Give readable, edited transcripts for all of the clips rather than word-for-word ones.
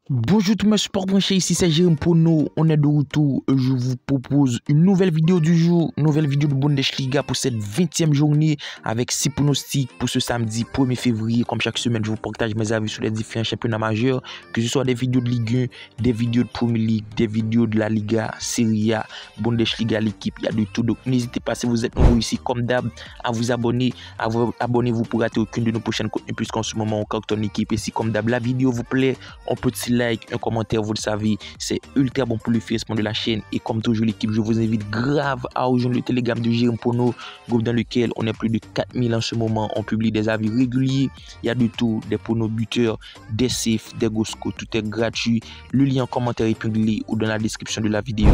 Bonjour tous mes sports branchés, ici c'est Jérôme Pono, on est de retour, je vous propose une nouvelle vidéo du jour, nouvelle vidéo de Bundesliga pour cette 20e journée avec 6 pronostics pour ce samedi 1er février. Comme chaque semaine, je vous partage mes avis sur les différents championnats majeurs, que ce soit des vidéos de Ligue 1, des vidéos de Premier League, des vidéos de la Liga, Serie A, Bundesliga, l'équipe, il y a de tout. Donc n'hésitez pas, si vous êtes nouveau ici, comme d'hab, à vous abonner, abonnez-vous pour rater aucune de nos prochaines contenus, puisqu'en ce moment on cartonne l'équipe. Et si comme d'hab la vidéo vous plaît, un petit like, un commentaire, vous le savez, c'est ultra bon pour le financement de la chaîne. Et comme toujours l'équipe, je vous invite grave à rejoindre le Telegram de Jérôme Pono, groupe dans lequel on est plus de 4000 en ce moment. On publie des avis réguliers, il y a de tout, des pronos buteurs, des safes, des gosco, tout est gratuit. Le lien en commentaire épinglé ou dans la description de la vidéo.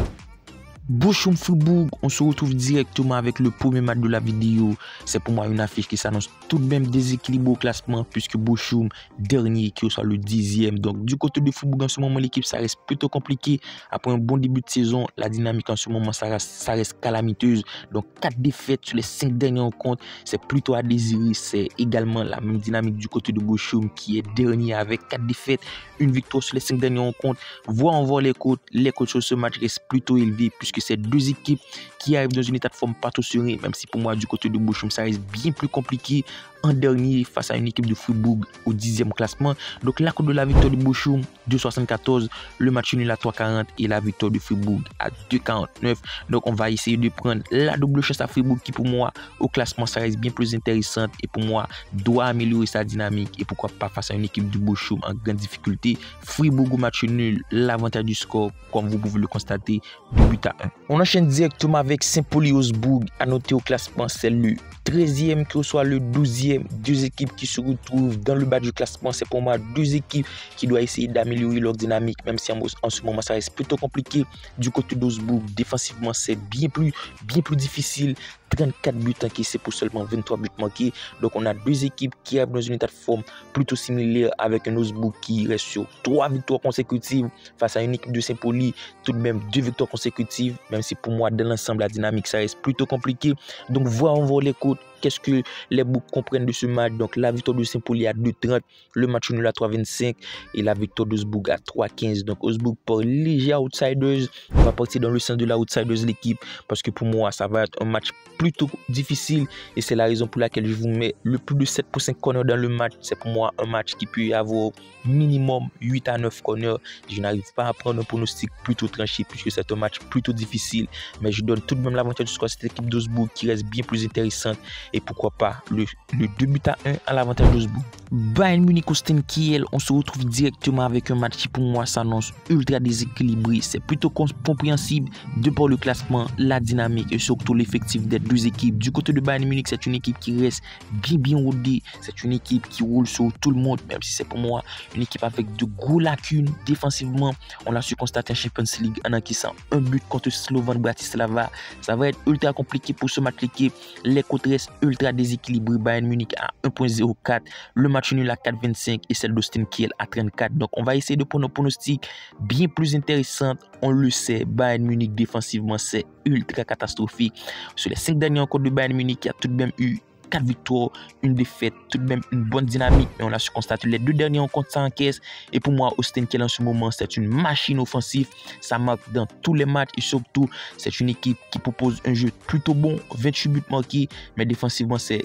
Bochum-Fribourg, on se retrouve directement avec le premier match de la vidéo. C'est pour moi une affiche qui s'annonce tout de même déséquilibré au classement, puisque Bochum, dernier, qui reçoit le 10e. Donc du côté de Fribourg, en ce moment, l'équipe, ça reste plutôt compliqué. Après un bon début de saison, la dynamique en ce moment, ça reste calamiteuse. Donc 4 défaites sur les 5 derniers rencontres, c'est plutôt à désirer. C'est également la même dynamique du côté de Bochum, qui est dernier avec 4 défaites, une victoire sur les 5 dernières rencontres. On voit les cotes sur ce match restent plutôt élevées, puisque c'est deux équipes qui arrivent dans un état de forme pas trop serein, même si pour moi du côté de Bochum ça reste bien plus compliqué en dernier face à une équipe de Fribourg au 10e classement. Donc la cote de la victoire de Bochum 2,74, le match nul à 3,40 et la victoire de Fribourg à 2,49. Donc on va essayer de prendre la double chance à Fribourg qui pour moi au classement ça reste bien plus intéressante et pour moi doit améliorer sa dynamique et pourquoi pas face à une équipe de Bochum en grande difficulté. Fribourg au match nul, l'avantage du score comme vous pouvez le constater, 2-1. On enchaîne directement avec Saint-Pauli-Augsbourg. À noter au classement, c'est le 13e qui reçoit le 12e. Deux équipes qui se retrouvent dans le bas du classement. C'est pour moi deux équipes qui doivent essayer d'améliorer leur dynamique, même si en ce moment ça reste plutôt compliqué. Du côté d'Augsbourg, défensivement, c'est bien plus difficile. 34 buts encaissés pour seulement 23 buts manqués. Donc on a deux équipes qui arrivent dans un état de forme plutôt similaire avec un Augsbourg qui reste sur 3 victoires consécutives face à une équipe de Saint-Pauli, tout de même 2 victoires consécutives, même si pour moi dans l'ensemble la dynamique ça reste plutôt compliqué. Donc voyons voir les cotes. Qu'est-ce que les books comprennent de ce match? Donc la victoire de Saint-Pauli à 2,30, le match nul à 3,25 et la victoire d'Augsbourg à 3,15. Donc Augsbourg pour léger outsiders, on va partir dans le sens de la outsiders l'équipe parce que pour moi ça va être un match plutôt difficile et c'est la raison pour laquelle je vous mets le plus de 7,5 corners dans le match. C'est pour moi un match qui peut avoir minimum 8 à 9 corners. Je n'arrive pas à prendre un pronostic plutôt tranché puisque c'est un match plutôt difficile, mais je donne tout de même l'avantage du score à cette équipe d'Augsbourg qui reste bien plus intéressante et pourquoi pas le 2-1 à l'avantage d'Augsbourg. Bayern Munich au Stade Kiel, on se retrouve directement avec un match qui pour moi s'annonce ultra déséquilibré. C'est plutôt compréhensible de par le classement, la dynamique et surtout l'effectif des deux équipes. Du côté de Bayern Munich, c'est une équipe qui reste bien rodée. C'est une équipe qui roule sur tout le monde, même si c'est pour moi une équipe avec de gros lacunes défensivement. On l'a su constater en Champions League en encaissant un but contre Slovan Bratislava. Ça va être ultra compliqué pour ce match l'équipe. Les côtes restent ultra déséquilibrées. Bayern Munich à 1,04, le match nul à 4,25 et celle d'Austin Kiel à 34. Donc on va essayer de prendre un pronostic bien plus intéressant. On le sait, Bayern Munich défensivement c'est ultra catastrophique. Sur les 5 derniers rencontres de Bayern Munich, il y a tout de même eu 4 victoires, une défaite, tout de même une bonne dynamique. Mais on a su constater les 2 derniers rencontres ça encaisse. Et pour moi, Austin Kiel en ce moment, c'est une machine offensive. Ça marque dans tous les matchs et surtout, c'est une équipe qui propose un jeu plutôt bon. 28 buts marqués, mais défensivement, c'est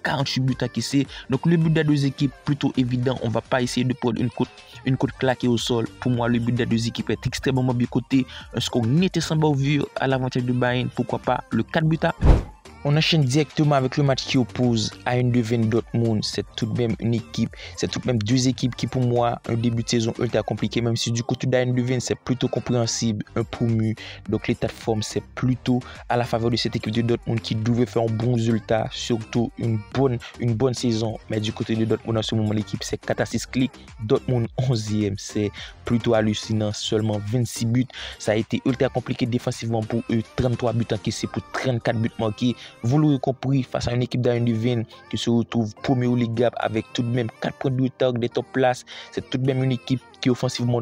48 buts encaissés. Donc le but des deux équipes, plutôt évident. On ne va pas essayer de prendre une côte claquée au sol. Pour moi, le but des deux équipes est extrêmement bien coté. Un score net et sans bavure à l'avantage de Bayern. Pourquoi pas le 4-1. On enchaîne directement avec le match qui oppose Eindhoven Dortmund. C'est tout de même une équipe, c'est tout de même deux équipes qui pour moi un début de saison ultra compliqué, même si du côté d'Eindhoven c'est plutôt compréhensible, un promu. Donc l'état de forme c'est plutôt à la faveur de cette équipe de Dortmund qui devait faire un bon résultat, surtout une bonne saison. Mais du côté de Dortmund en ce moment l'équipe c'est catastrophique. Dortmund 11e, c'est plutôt hallucinant, seulement 26 buts. Ça a été ultra compliqué défensivement pour eux, 33 buts encaissés pour 34 buts marqués. Vous l'aurez compris, face à une équipe d'Eindhoven qui se retrouve premier au Ligue avec tout de même 4 points de retard des top places. C'est tout de même une équipe qui offensivement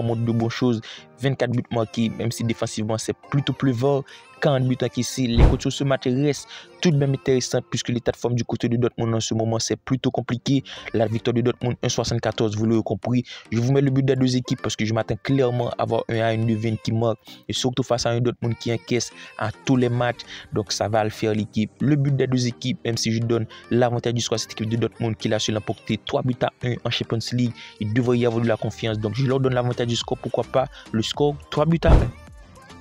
montre de bonnes choses. 24 buts marqués, même si défensivement c'est plutôt pleuveur. 40 buts encaissés. Les cotes sur ce match restent tout de même intéressantes puisque l'état de forme du côté de Dortmund en ce moment c'est plutôt compliqué. La victoire de Dortmund 1,74, vous l'aurez compris. Je vous mets le but des deux équipes parce que je m'attends clairement à avoir un à une Leuven qui marque et surtout face à un Dortmund qui encaisse à tous les matchs. Donc ça va le faire l'équipe. Le but des deux équipes, même si je donne l'avantage du score à cette équipe de Dortmund qui l'a su l'emporter 3 buts à 1 en Champions League, il devrait y avoir de la confiance. Donc je leur donne l'avantage du score, pourquoi pas le score 3 buts à 1.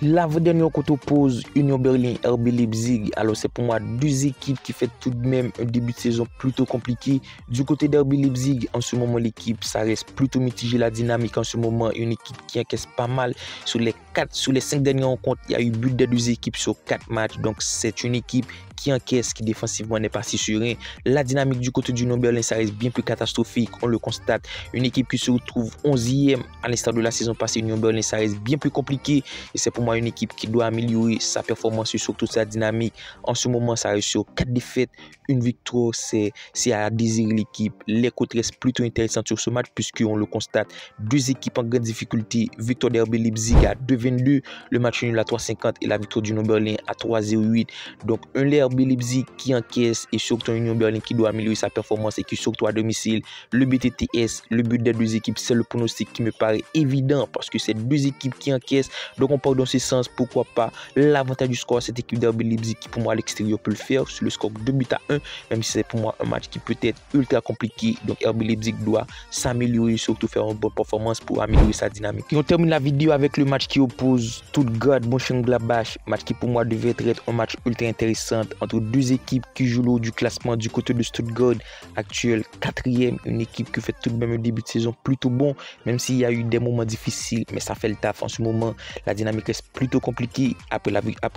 L'avant-dernière qu'on oppose Union Berlin, RB Leipzig. Alors c'est pour moi deux équipes qui font tout de même un début de saison plutôt compliqué. Du côté d'RB Leipzig, en ce moment l'équipe, ça reste plutôt mitigé la dynamique. En ce moment, une équipe qui encaisse pas mal. Sur les 5 dernières rencontres, il y a eu but des deux équipes sur 4 matchs. Donc c'est une équipe qui encaisse, qui défensivement n'est pas si serein. La dynamique du côté du Union Berlin, ça reste bien plus catastrophique. On le constate. Une équipe qui se retrouve 11e à l'instar de la saison passée. Union Berlin, ça reste bien plus compliqué. Et c'est pour moi une équipe qui doit améliorer sa performance et surtout sa dynamique. En ce moment, ça reste sur 4 défaites, une victoire, c'est à désirer l'équipe. Les cotes restent plutôt intéressantes sur ce match puisqu'on le constate. Deux équipes en grande difficulté. Victoire d'RB Leipzig à 2,22, le match nul à 3,50 et la victoire du Union Berlin à 3,08. Donc un RB Leipzig qui encaisse et surtout un Union Berlin qui doit améliorer sa performance et qui surtout à domicile. Le BTTS, le but des deux équipes, c'est le pronostic qui me paraît évident parce que c'est deux équipes qui encaissent. Donc on part dans ce sens, pourquoi pas l'avantage du score à cette équipe d'RB Leipzig qui pour moi à l'extérieur peut le faire sur le score 2 buts à 1, même si c'est pour moi un match qui peut être ultra compliqué. Donc RB Leipzig doit s'améliorer, surtout faire une bonne performance pour améliorer sa dynamique. Et on termine la vidéo avec le match qui oppose Stuttgart Mönchengladbach, match qui pour moi devait être un match ultra intéressant entre deux équipes qui jouent le haut du classement. Du côté de Stuttgart, actuel 4e, une équipe qui fait tout de même un début de saison plutôt bon, même s'il y a eu des moments difficiles, mais ça fait le taf. En ce moment, la dynamique reste plutôt compliquée. Après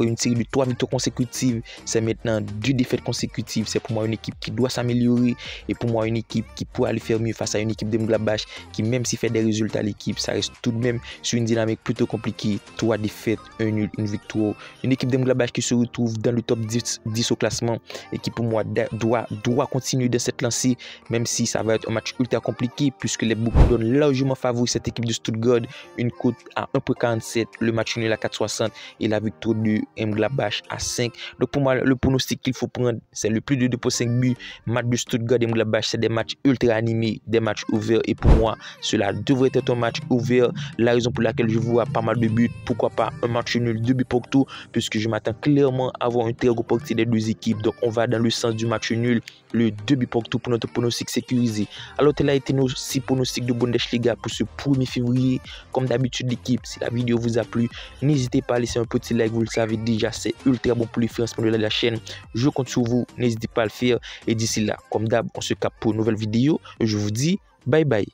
une série de 3 victoires consécutives, c'est maintenant 2 défaites consécutives. C'est pour moi une équipe qui doit s'améliorer et pour moi une équipe qui pourrait aller faire mieux face à une équipe de Mönchengladbach qui, même s'il fait des résultats, l'équipe, ça reste tout de même sur une dynamique plutôt compliquée. 3 défaites, 1 nul, une victoire. Une équipe de Mönchengladbach qui se retrouve dans le top 10 au classement et qui pour moi doit continuer de cette lancée, même si ça va être un match ultra compliqué puisque les books donnent largement favori cette équipe de Stuttgart, une cote à 1,47, le match nul à 4,60 et la victoire de Mönchengladbach à 5. Donc pour moi le pronostic qu'il faut prendre c'est le plus de 2,5 buts. Match de Stuttgart et Mönchengladbach, c'est des matchs ultra animés, des matchs ouverts et pour moi cela devrait être un match ouvert. La raison pour laquelle je vois pas mal de buts, pourquoi pas un match nul, 2 buts pour tout, puisque je m'attends clairement à avoir un très gros parti des deux équipes. Donc on va dans le sens du match nul, le 2 buts pour tout pour notre pronostic sécurisé. Alors tel a été nos 6 pronostics de Bundesliga pour ce 1er février. Comme d'habitude l'équipe, si la vidéo vous a plu, n'hésitez pas à laisser un petit like, vous le savez déjà, c'est ultra bon pour les financements de la chaîne. Je compte sur vous, n'hésitez pas à le faire et d'ici là, comme d'hab, on se capte pour une nouvelle vidéo. Je vous dis bye bye.